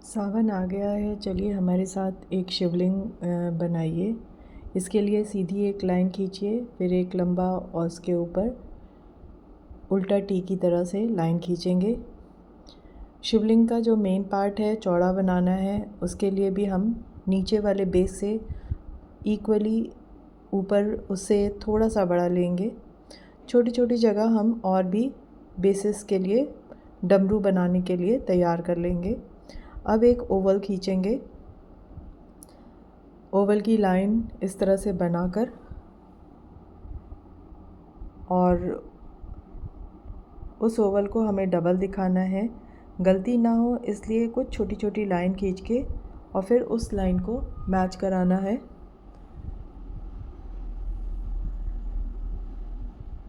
सावन आ गया है। चलिए हमारे साथ एक शिवलिंग बनाइए। इसके लिए सीधी एक लाइन खींचिए, फिर एक लंबा और उसके ऊपर उल्टा टी की तरह से लाइन खींचेंगे। शिवलिंग का जो मेन पार्ट है चौड़ा बनाना है, उसके लिए भी हम नीचे वाले बेस से इक्वली ऊपर उससे थोड़ा सा बड़ा लेंगे। छोटी छोटी जगह हम और भी बेसिस के लिए डमरू बनाने के लिए तैयार कर लेंगे। अब एक ओवल खींचेंगे। ओवल की लाइन इस तरह से बनाकर और उस ओवल को हमें डबल दिखाना है, गलती ना हो इसलिए कुछ छोटी छोटी लाइन खींच के और फिर उस लाइन को मैच कराना है।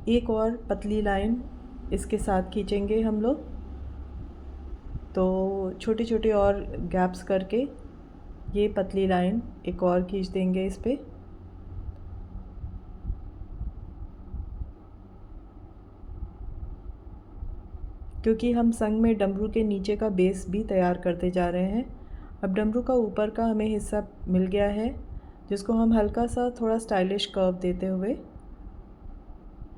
एक और पतली लाइन इसके साथ खींचेंगे हम लोग, तो छोटे छोटे और गैप्स करके ये पतली लाइन एक और खींच देंगे इस पर। क्योंकि हम संग में डमरू के नीचे का बेस भी तैयार करते जा रहे हैं। अब डमरू का ऊपर का हमें हिस्सा मिल गया है, जिसको हम हल्का सा थोड़ा स्टाइलिश कर्व देते हुए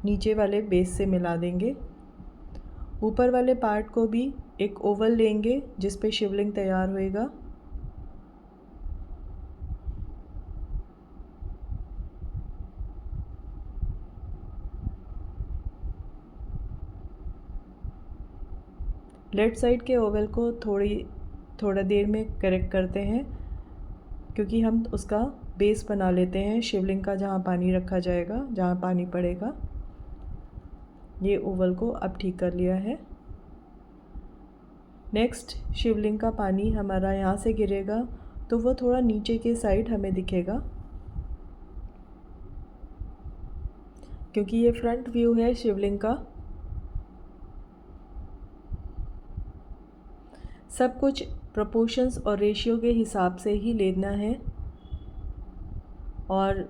नीचे वाले बेस से मिला देंगे। ऊपर वाले पार्ट को भी एक ओवल लेंगे जिस पे शिवलिंग तैयार होएगा। लेफ्ट साइड के ओवल को थोड़ा देर में करेक्ट करते हैं, क्योंकि हम उसका बेस बना लेते हैं शिवलिंग का, जहाँ पानी रखा जाएगा, जहाँ पानी पड़ेगा। ये ओवल को अब ठीक कर लिया है। नेक्स्ट शिवलिंग का पानी हमारा यहाँ से गिरेगा तो वो थोड़ा नीचे के साइड हमें दिखेगा, क्योंकि ये फ्रंट व्यू है शिवलिंग का। सब कुछ प्रोपोर्शंस और रेशियो के हिसाब से ही लेना है, और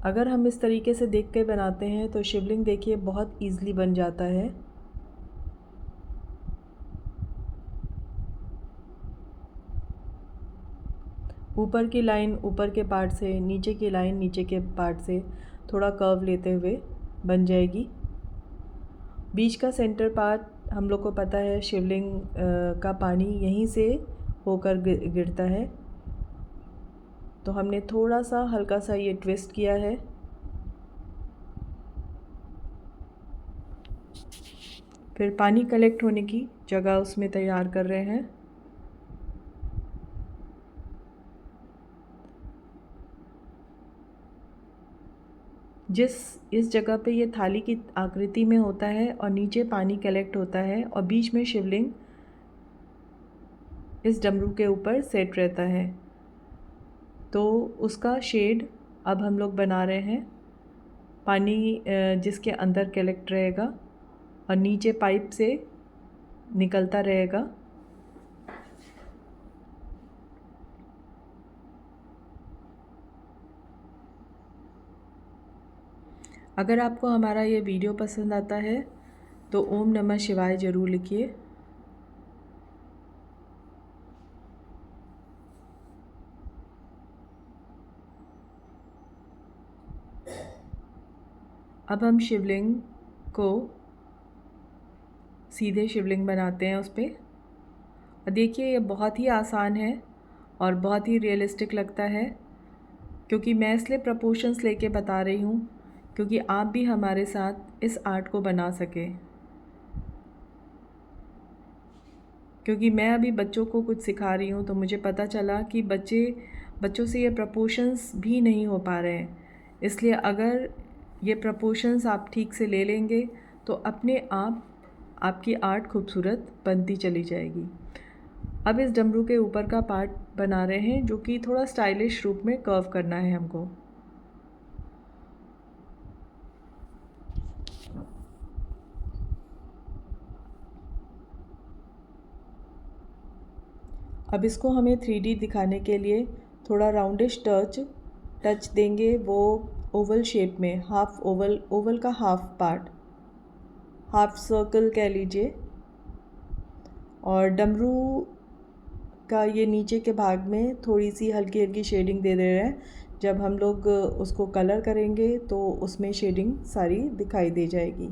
अगर हम इस तरीके से देख के बनाते हैं तो शिवलिंग देखिए बहुत ईज़िली बन जाता है। ऊपर की लाइन ऊपर के पार्ट से, नीचे की लाइन नीचे के पार्ट से थोड़ा कर्व लेते हुए बन जाएगी। बीच का सेंटर पार्ट हम लोग को पता है शिवलिंग का पानी यहीं से होकर गिरता है, तो हमने थोड़ा सा हल्का सा ये ट्विस्ट किया है। फिर पानी कलेक्ट होने की जगह उसमें तैयार कर रहे हैं। इस जगह पे ये थाली की आकृति में होता है और नीचे पानी कलेक्ट होता है और बीच में शिवलिंग इस डमरू के ऊपर सेट रहता है, तो उसका शेड अब हम लोग बना रहे हैं। पानी जिसके अंदर कलेक्ट रहेगा और नीचे पाइप से निकलता रहेगा। अगर आपको हमारा ये वीडियो पसंद आता है तो ओम नमः शिवाय ज़रूर लिखिए। अब हम शिवलिंग को सीधे शिवलिंग बनाते हैं उस पर। और देखिए ये बहुत ही आसान है और बहुत ही रियलिस्टिक लगता है, क्योंकि मैं इसलिए प्रपोर्शंस लेके बता रही हूँ क्योंकि आप भी हमारे साथ इस आर्ट को बना सकें। क्योंकि मैं अभी बच्चों को कुछ सिखा रही हूँ तो मुझे पता चला कि बच्चों से ये प्रपोर्शंस भी नहीं हो पा रहे हैं। इसलिए अगर ये प्रपोर्शंस आप ठीक से ले लेंगे तो अपने आप आपकी आर्ट खूबसूरत बनती चली जाएगी। अब इस डमरू के ऊपर का पार्ट बना रहे हैं, जो कि थोड़ा स्टाइलिश रूप में कर्व करना है हमको। अब इसको हमें 3D दिखाने के लिए थोड़ा राउंडिश टच देंगे, वो ओवल शेप में, हाफ ओवल का हाफ पार्ट, हाफ सर्कल कह लीजिए। और डमरू का ये नीचे के भाग में थोड़ी सी हल्की हल्की शेडिंग दे रहे हैं। जब हम लोग उसको कलर करेंगे तो उसमें शेडिंग सारी दिखाई दे जाएगी।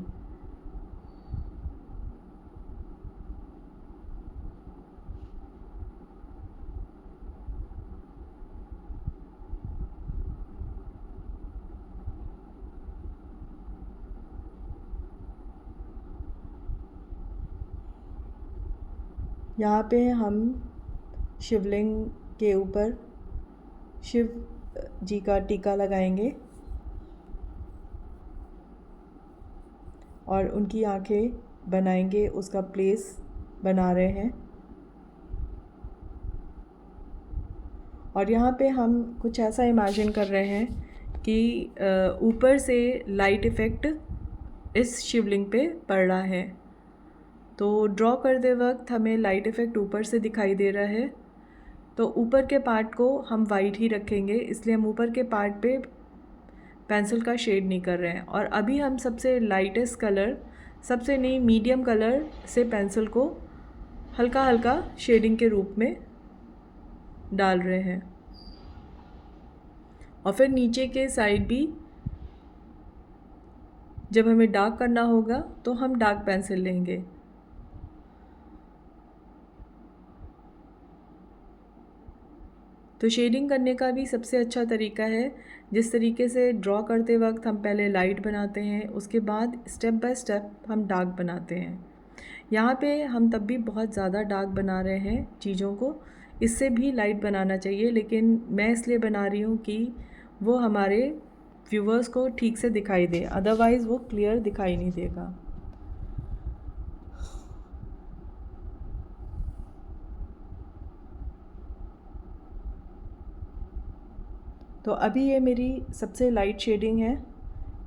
यहाँ पे हम शिवलिंग के ऊपर शिव जी का टीका लगाएंगे और उनकी आंखें बनाएंगे, उसका प्लेस बना रहे हैं। और यहाँ पे हम कुछ ऐसा इमेजिन कर रहे हैं कि ऊपर से लाइट इफ़ेक्ट इस शिवलिंग पे पड़ रहा है। तो ड्रॉ करते वक्त हमें लाइट इफ़ेक्ट ऊपर से दिखाई दे रहा है, तो ऊपर के पार्ट को हम वाइट ही रखेंगे, इसलिए हम ऊपर के पार्ट पे पेंसिल का शेड नहीं कर रहे हैं। और अभी हम सबसे लाइटेस्ट कलर, सबसे नहीं मीडियम कलर से पेंसिल को हल्का हल्का शेडिंग के रूप में डाल रहे हैं। और फिर नीचे के साइड भी जब हमें डार्क करना होगा तो हम डार्क पेंसिल लेंगे। तो शेडिंग करने का भी सबसे अच्छा तरीका है, जिस तरीके से ड्रॉ करते वक्त हम पहले लाइट बनाते हैं, उसके बाद स्टेप बाय स्टेप हम डार्क बनाते हैं। यहाँ पे हम तब भी बहुत ज़्यादा डार्क बना रहे हैं चीज़ों को, इससे भी लाइट बनाना चाहिए, लेकिन मैं इसलिए बना रही हूँ कि वो हमारे व्यूवर्स को ठीक से दिखाई दे, अदरवाइज़ वो क्लियर दिखाई नहीं देगा। तो अभी ये मेरी सबसे लाइट शेडिंग है।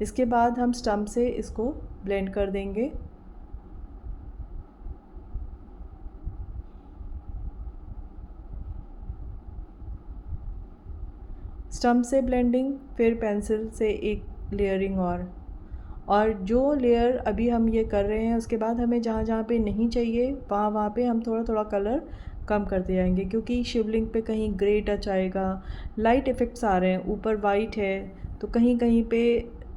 इसके बाद हम स्टम्प से इसको ब्लेंड कर देंगे। स्टम्प से ब्लेंडिंग, फिर पेंसिल से एक लेयरिंग और जो लेयर अभी हम ये कर रहे हैं, उसके बाद हमें जहाँ जहाँ पे नहीं चाहिए वहाँ पे हम थोड़ा थोड़ा कलर कम करते जाएंगे, क्योंकि शिवलिंग पे कहीं ग्रे टच आएगा, लाइट इफ़ेक्ट्स आ रहे हैं, ऊपर वाइट है तो कहीं कहीं पे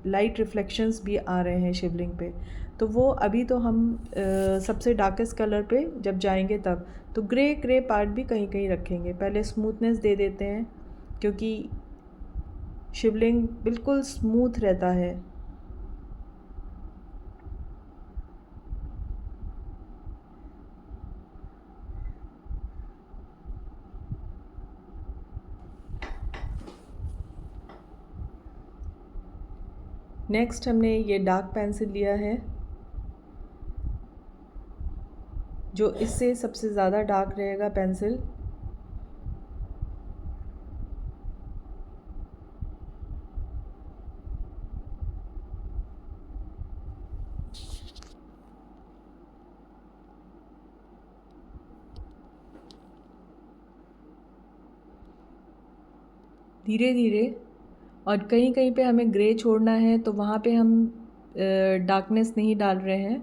लाइट रिफ्लेक्शंस भी आ रहे हैं शिवलिंग पे। तो वो अभी तो हम सबसे डार्केस्ट कलर पे जब जाएंगे तब तो ग्रे ग्रे पार्ट भी कहीं कहीं रखेंगे। पहले स्मूथनेस दे देते हैं, क्योंकि शिवलिंग बिल्कुल स्मूथ रहता है। नेक्स्ट हमने ये डार्क पेंसिल लिया है, जो इससे सबसे ज़्यादा डार्क रहेगा पेंसिल। धीरे धीरे, और कहीं कहीं पे हमें ग्रे छोड़ना है तो वहाँ पे हम डार्कनेस नहीं डाल रहे हैं।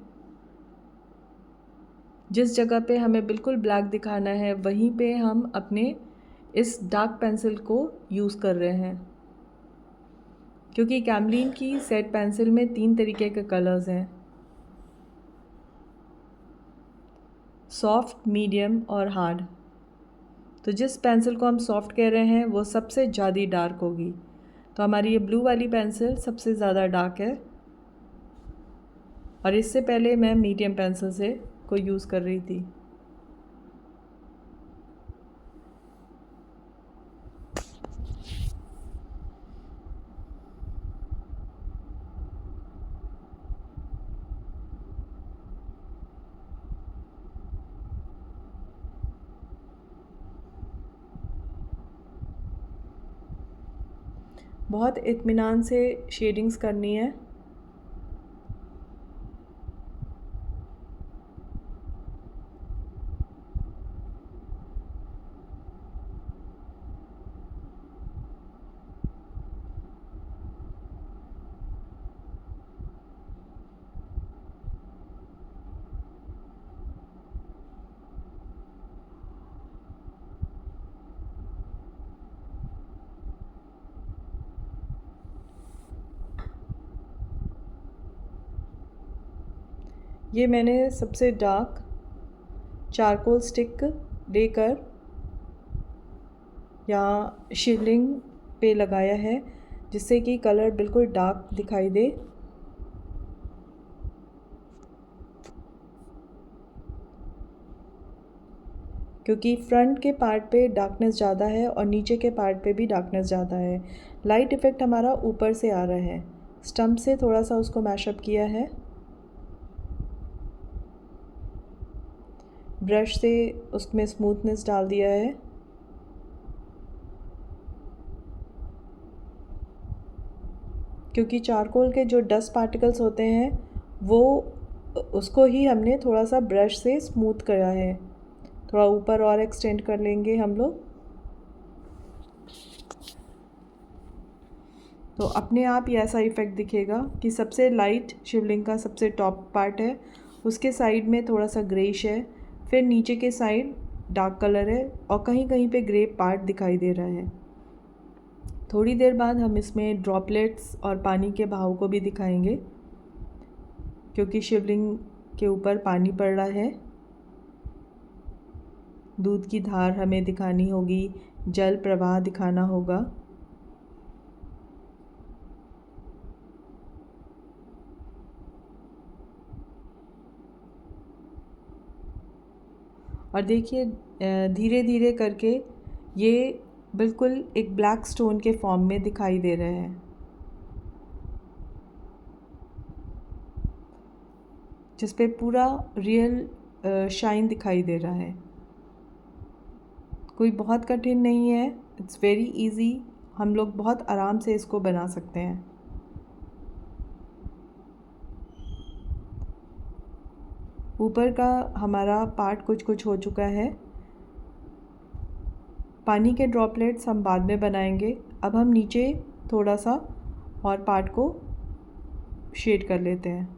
जिस जगह पे हमें बिल्कुल ब्लैक दिखाना है वहीं पे हम अपने इस डार्क पेंसिल को यूज़ कर रहे हैं, क्योंकि कैमलिन की सेट पेंसिल में 3 तरीके के कलर्स हैं, सॉफ्ट, मीडियम और हार्ड। तो जिस पेंसिल को हम सॉफ्ट कह रहे हैं वो सबसे ज़्यादा डार्क होगी। तो हमारी ये ब्लू वाली पेंसिल सबसे ज़्यादा डार्क है, और इससे पहले मैं मीडियम पेंसिल से को यूज़ कर रही थी। बहुत इत्मीनान से शेडिंग्स करनी है। ये मैंने सबसे डार्क चारकोल स्टिक लेकर यहाँ शिवलिंग पे लगाया है, जिससे कि कलर बिल्कुल डार्क दिखाई दे। क्योंकि फ्रंट के पार्ट पे डार्कनेस ज़्यादा है और नीचे के पार्ट पे भी डार्कनेस ज़्यादा है। लाइट इफ़ेक्ट हमारा ऊपर से आ रहा है। स्टम्प से थोड़ा सा उसको मैशअप किया है, ब्रश से उसमें स्मूथनेस डाल दिया है। क्योंकि चारकोल के जो डस्ट पार्टिकल्स होते हैं वो उसको ही हमने थोड़ा सा ब्रश से स्मूथ करा है। थोड़ा ऊपर और एक्सटेंड कर लेंगे हम लोग, तो अपने आप ही ऐसा इफ़ेक्ट दिखेगा कि सबसे लाइट शिवलिंग का सबसे टॉप पार्ट है, उसके साइड में थोड़ा सा ग्रेइश है, फिर नीचे के साइड डार्क कलर है और कहीं कहीं पे ग्रे पार्ट दिखाई दे रहा है। थोड़ी देर बाद हम इसमें ड्रॉपलेट्स और पानी के बहाव को भी दिखाएंगे, क्योंकि शिवलिंग के ऊपर पानी पड़ रहा है। दूध की धार हमें दिखानी होगी, जल प्रवाह दिखाना होगा। और देखिए धीरे धीरे करके ये बिल्कुल एक ब्लैक स्टोन के फॉर्म में दिखाई दे रहे हैं, जिस पे पूरा रियल शाइन दिखाई दे रहा है। कोई बहुत कठिन नहीं है, इट्स वेरी इजी। हम लोग बहुत आराम से इसको बना सकते हैं। ऊपर का हमारा पार्ट कुछ कुछ हो चुका है। पानी के ड्रॉपलेट्स हम बाद में बनाएंगे। अब हम नीचे थोड़ा सा और पार्ट को शेड कर लेते हैं।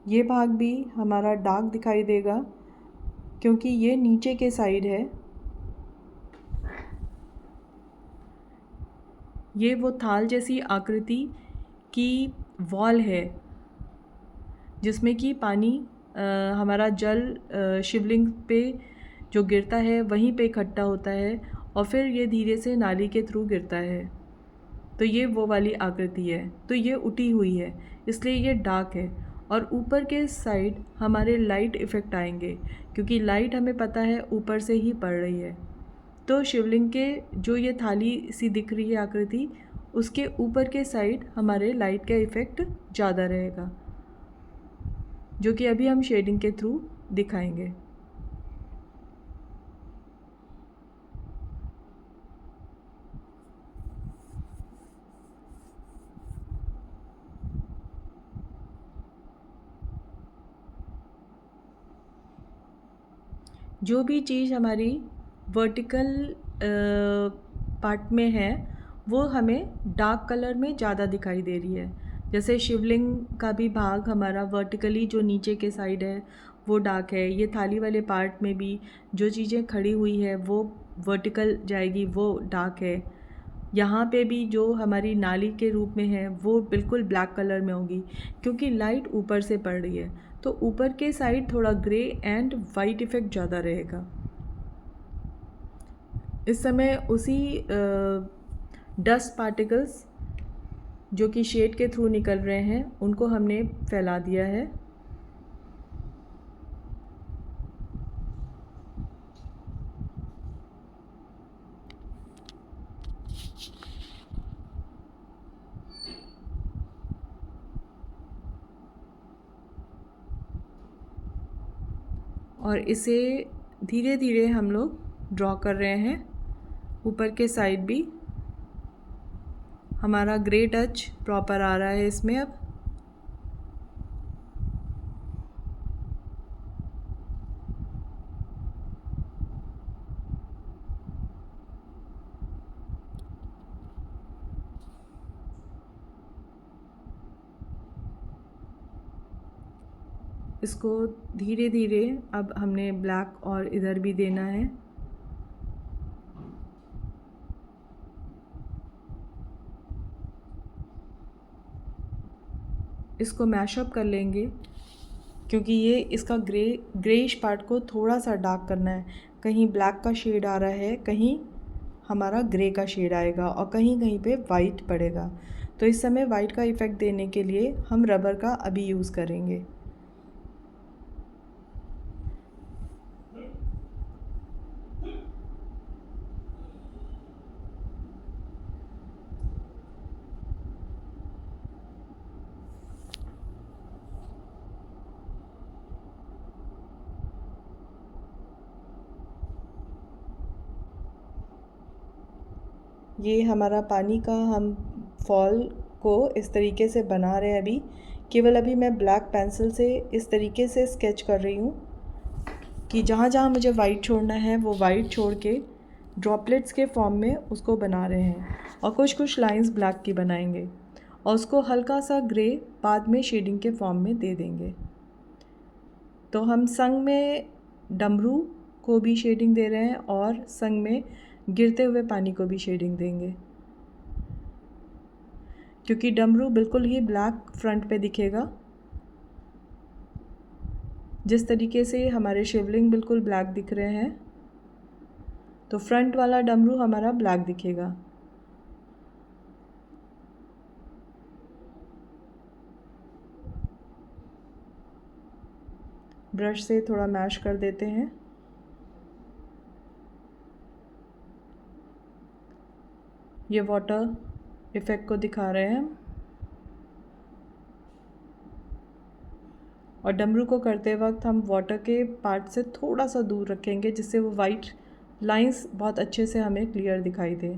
ये भाग भी हमारा डार्क दिखाई देगा, क्योंकि ये नीचे के साइड है। ये वो थाल जैसी आकृति की वॉल है, जिसमें कि पानी हमारा जल शिवलिंग पे जो गिरता है वहीं पे इकट्ठा होता है और फिर ये धीरे से नाली के थ्रू गिरता है। तो ये वो वाली आकृति है। तो ये उठी हुई है, इसलिए ये डार्क है। और ऊपर के साइड हमारे लाइट इफ़ेक्ट आएंगे, क्योंकि लाइट हमें पता है ऊपर से ही पड़ रही है। तो शिवलिंग के जो ये थाली सी दिख रही है आकृति, उसके ऊपर के साइड हमारे लाइट का इफ़ेक्ट ज़्यादा रहेगा, जो कि अभी हम शेडिंग के थ्रू दिखाएंगे। जो भी चीज़ हमारी वर्टिकल पार्ट में है वो हमें डार्क कलर में ज़्यादा दिखाई दे रही है। जैसे शिवलिंग का भी भाग हमारा वर्टिकली जो नीचे के साइड है वो डार्क है। ये थाली वाले पार्ट में भी जो चीज़ें खड़ी हुई है वो वर्टिकल जाएगी, वो डार्क है। यहाँ पे भी जो हमारी नाली के रूप में है वो बिल्कुल ब्लैक कलर में होगी, क्योंकि लाइट ऊपर से पड़ रही है। तो ऊपर के साइड थोड़ा ग्रे एंड वाइट इफ़ेक्ट ज़्यादा रहेगा। इस समय उसी डस्ट पार्टिकल्स जो कि शेड के थ्रू निकल रहे हैं उनको हमने फैला दिया है। और इसे धीरे धीरे हम लोग ड्रॉ कर रहे हैं। ऊपर के साइड भी हमारा ग्रे टच प्रॉपर आ रहा है इसमें अब। इसको धीरे धीरे अब हमने ब्लैक और इधर भी देना है। इसको मैशअप कर लेंगे क्योंकि ये इसका ग्रेइश पार्ट को थोड़ा सा डार्क करना है। कहीं ब्लैक का शेड आ रहा है, कहीं हमारा ग्रे का शेड आएगा और कहीं कहीं पे वाइट पड़ेगा। तो इस समय वाइट का इफ़ेक्ट देने के लिए हम रबर का अभी यूज़ करेंगे। ये हमारा पानी का हम फॉल को इस तरीके से बना रहे हैं। अभी केवल अभी मैं ब्लैक पेंसिल से इस तरीके से स्केच कर रही हूँ कि जहाँ जहाँ मुझे वाइट छोड़ना है वो वाइट छोड़ के ड्रॉपलेट्स के फॉर्म में उसको बना रहे हैं और कुछ कुछ लाइंस ब्लैक की बनाएंगे और उसको हल्का सा ग्रे बाद में शेडिंग के फॉर्म में दे देंगे। तो हम संग में डमरू को भी शेडिंग दे रहे हैं और संग में गिरते हुए पानी को भी शेडिंग देंगे, क्योंकि डमरू बिल्कुल ही ब्लैक फ्रंट पे दिखेगा। जिस तरीके से हमारे शिवलिंग बिल्कुल ब्लैक दिख रहे हैं तो फ्रंट वाला डमरू हमारा ब्लैक दिखेगा। ब्रश से थोड़ा मैश कर देते हैं। ये वाटर इफ़ेक्ट को दिखा रहे हैं और डमरू को करते वक्त हम वाटर के पार्ट से थोड़ा सा दूर रखेंगे जिससे वो वाइट लाइंस बहुत अच्छे से हमें क्लियर दिखाई दे।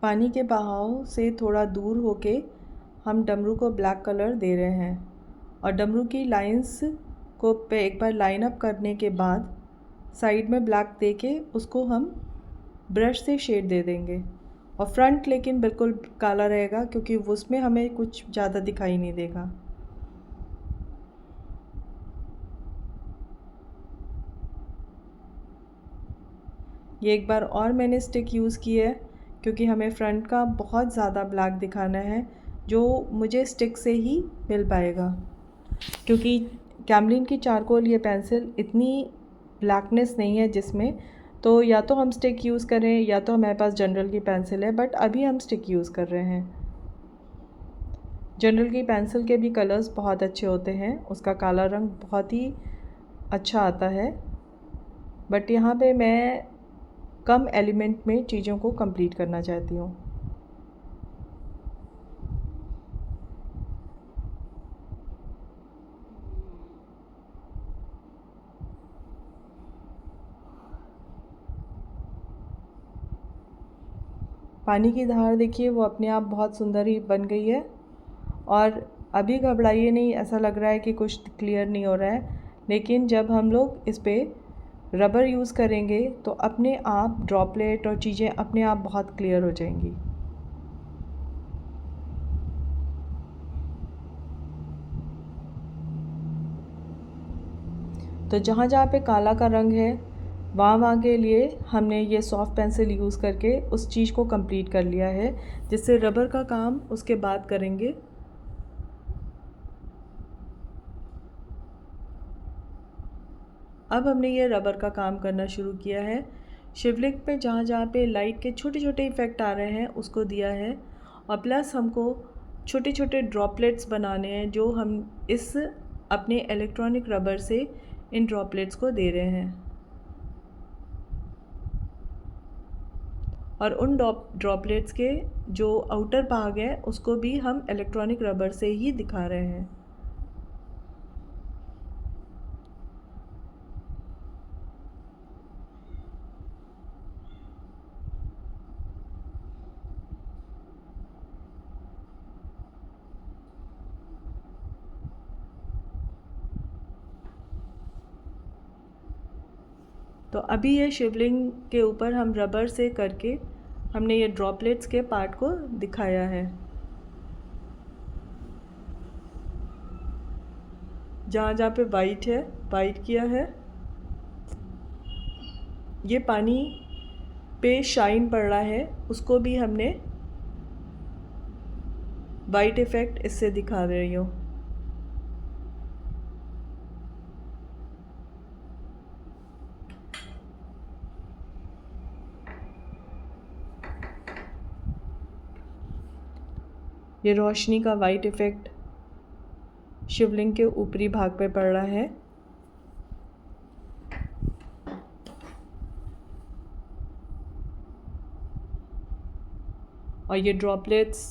पानी के बहाव से थोड़ा दूर होके हम डमरू को ब्लैक कलर दे रहे हैं और डमरू की लाइंस को पे एक बार लाइन अप करने के बाद साइड में ब्लैक दे के उसको हम ब्रश से शेड दे देंगे और फ्रंट लेकिन बिल्कुल काला रहेगा क्योंकि उसमें हमें कुछ ज़्यादा दिखाई नहीं देगा। ये एक बार और मैंने स्टिक यूज़ की है क्योंकि हमें फ्रंट का बहुत ज़्यादा ब्लैक दिखाना है जो मुझे स्टिक से ही मिल पाएगा, क्योंकि कैमलिन की चारकोल ये पेंसिल इतनी ब्लैकनेस नहीं है जिसमें, तो या तो हम स्टिक यूज़ करें या तो हमारे पास जनरल की पेंसिल है, बट अभी हम स्टिक यूज़ कर रहे हैं। जनरल की पेंसिल के भी कलर्स बहुत अच्छे होते हैं, उसका काला रंग बहुत ही अच्छा आता है, बट यहाँ पे मैं कम एलिमेंट में चीज़ों को कंप्लीट करना चाहती हूँ। पानी की धार देखिए वो अपने आप बहुत सुंदर ही बन गई है और अभी घबराइए नहीं, ऐसा लग रहा है कि कुछ क्लियर नहीं हो रहा है, लेकिन जब हम लोग इस पर रबर यूज़ करेंगे तो अपने आप ड्रॉपलेट और चीज़ें अपने आप बहुत क्लियर हो जाएंगी। तो जहाँ जहाँ पे काला का रंग है वहाँ के लिए हमने ये सॉफ्ट पेंसिल यूज़ करके उस चीज़ को कंप्लीट कर लिया है, जिससे रबर का काम उसके बाद करेंगे। अब हमने ये रबर का काम करना शुरू किया है। शिवलिंग पे जहाँ जहाँ पे लाइट के छोटे छोटे इफ़ेक्ट आ रहे हैं उसको दिया है और प्लस हमको छोटे छोटे ड्रॉपलेट्स बनाने हैं जो हम इस अपने इलेक्ट्रॉनिक रबर से इन ड्रॉपलेट्स को दे रहे हैं और उन ड्रॉपलेट्स के जो आउटर भाग है उसको भी हम इलेक्ट्रॉनिक रबर से ही दिखा रहे हैं। तो अभी ये शिवलिंग के ऊपर हम रबर से करके हमने ये ड्रॉपलेट्स के पार्ट को दिखाया है। जहाँ जहाँ पे वाइट है, वाइट किया है। ये पानी पे शाइन पड़ रहा है, उसको भी हमने वाइट इफ़ेक्ट इससे दिखा रही हूँ। ये रोशनी का वाइट इफ़ेक्ट शिवलिंग के ऊपरी भाग पे पड़ रहा है। और ये ड्रॉपलेट्स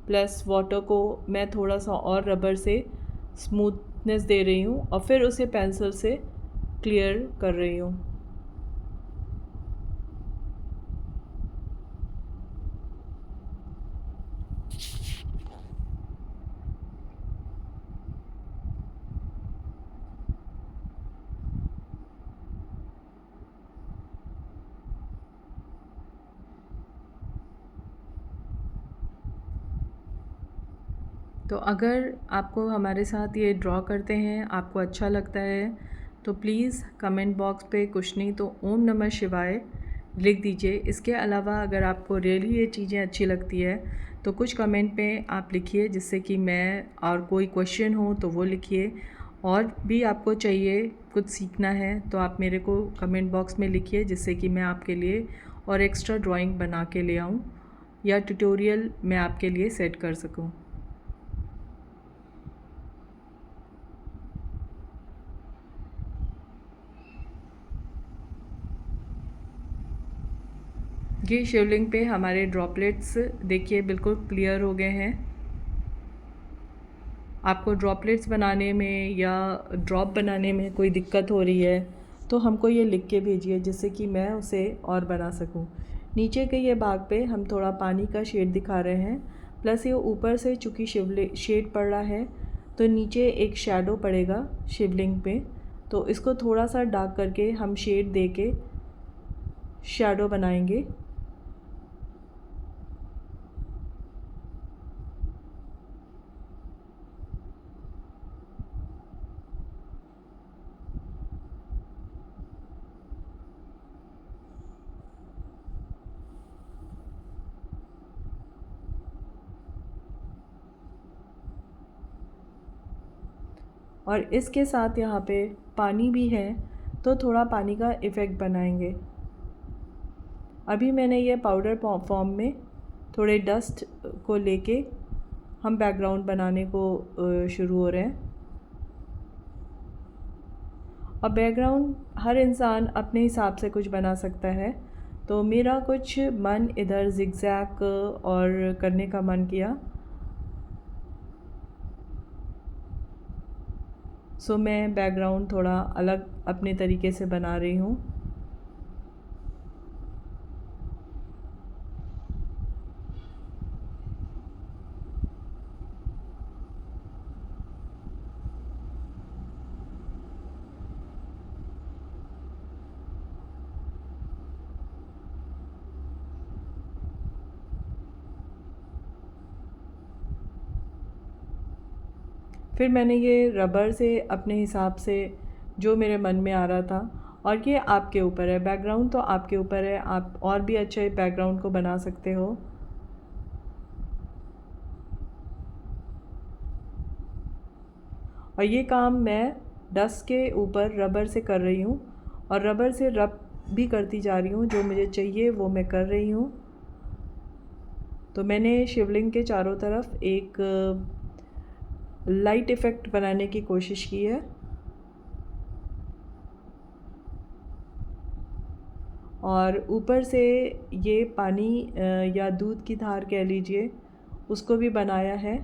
प्लस वाटर को मैं थोड़ा सा और रबर से स्मूथनेस दे रही हूँ और फिर उसे पेंसिल से क्लियर कर रही हूँ। तो अगर आपको हमारे साथ ये ड्रॉ करते हैं आपको अच्छा लगता है तो प्लीज़ कमेंट बॉक्स पे कुछ नहीं तो ओम नमः शिवाय लिख दीजिए। इसके अलावा अगर आपको रियली ये चीज़ें अच्छी लगती है तो कुछ कमेंट पे आप लिखिए, जिससे कि मैं और कोई क्वेश्चन हो तो वो लिखिए। और भी आपको चाहिए कुछ सीखना है तो आप मेरे को कमेंट बॉक्स में लिखिए, जिससे कि मैं आपके लिए और एक्स्ट्रा ड्राइंग बना के ले आऊँ या ट्यूटोरियल मैं आपके लिए सेट कर सकूँ। ये शिवलिंग पे हमारे ड्रॉपलेट्स देखिए बिल्कुल क्लियर हो गए हैं। आपको ड्रॉपलेट्स बनाने में या ड्रॉप बनाने में कोई दिक्कत हो रही है तो हमको ये लिख के भेजिए, जिससे कि मैं उसे और बना सकूं। नीचे के ये भाग पे हम थोड़ा पानी का शेड दिखा रहे हैं, प्लस ये ऊपर से चूँकि शिवलिंग शेड पड़ रहा है तो नीचे एक शैडो पड़ेगा शिवलिंग पे, तो इसको थोड़ा सा डार्क करके हम शेड दे के शैडो बनाएंगे। और इसके साथ यहाँ पे पानी भी है तो थोड़ा पानी का इफ़ेक्ट बनाएंगे। अभी मैंने ये पाउडर फॉर्म में थोड़े डस्ट को लेके हम बैकग्राउंड बनाने को शुरू हो रहे हैं। और बैकग्राउंड हर इंसान अपने हिसाब से कुछ बना सकता है, तो मेरा कुछ मन इधर जिगजैग और करने का मन किया, सो मैं बैकग्राउंड थोड़ा अलग अपने तरीके से बना रही हूँ। फिर मैंने ये रबर से अपने हिसाब से जो मेरे मन में आ रहा था, और ये आपके ऊपर है, बैकग्राउंड तो आपके ऊपर है, आप और भी अच्छे बैकग्राउंड को बना सकते हो। और ये काम मैं डस्ट के ऊपर रबर से कर रही हूँ और रबर से रब भी करती जा रही हूँ, जो मुझे चाहिए वो मैं कर रही हूँ। तो मैंने शिवलिंग के चारों तरफ एक लाइट इफ़ेक्ट बनाने की कोशिश की है। और ऊपर से ये पानी या दूध की धार कह लीजिए उसको भी बनाया है,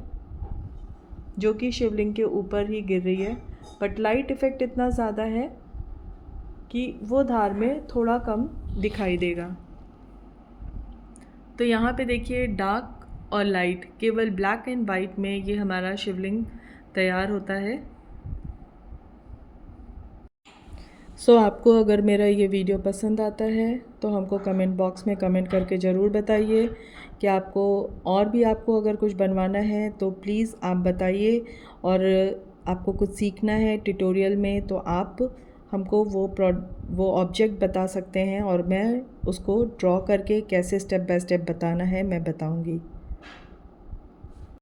जो कि शिवलिंग के ऊपर ही गिर रही है, बट लाइट इफ़ेक्ट इतना ज़्यादा है कि वो धार में थोड़ा कम दिखाई देगा। तो यहाँ पे देखिए डार्क और लाइट केवल ब्लैक एंड वाइट में ये हमारा शिवलिंग तैयार होता है। आपको अगर मेरा ये वीडियो पसंद आता है तो हमको कमेंट बॉक्स में कमेंट करके ज़रूर बताइए कि आपको अगर कुछ बनवाना है तो प्लीज़ आप बताइए। और आपको कुछ सीखना है ट्यूटोरियल में तो आप हमको वो ऑब्जेक्ट बता सकते हैं और मैं उसको ड्रॉ करके कैसे स्टेप बाय स्टेप बताना है मैं बताऊंगी।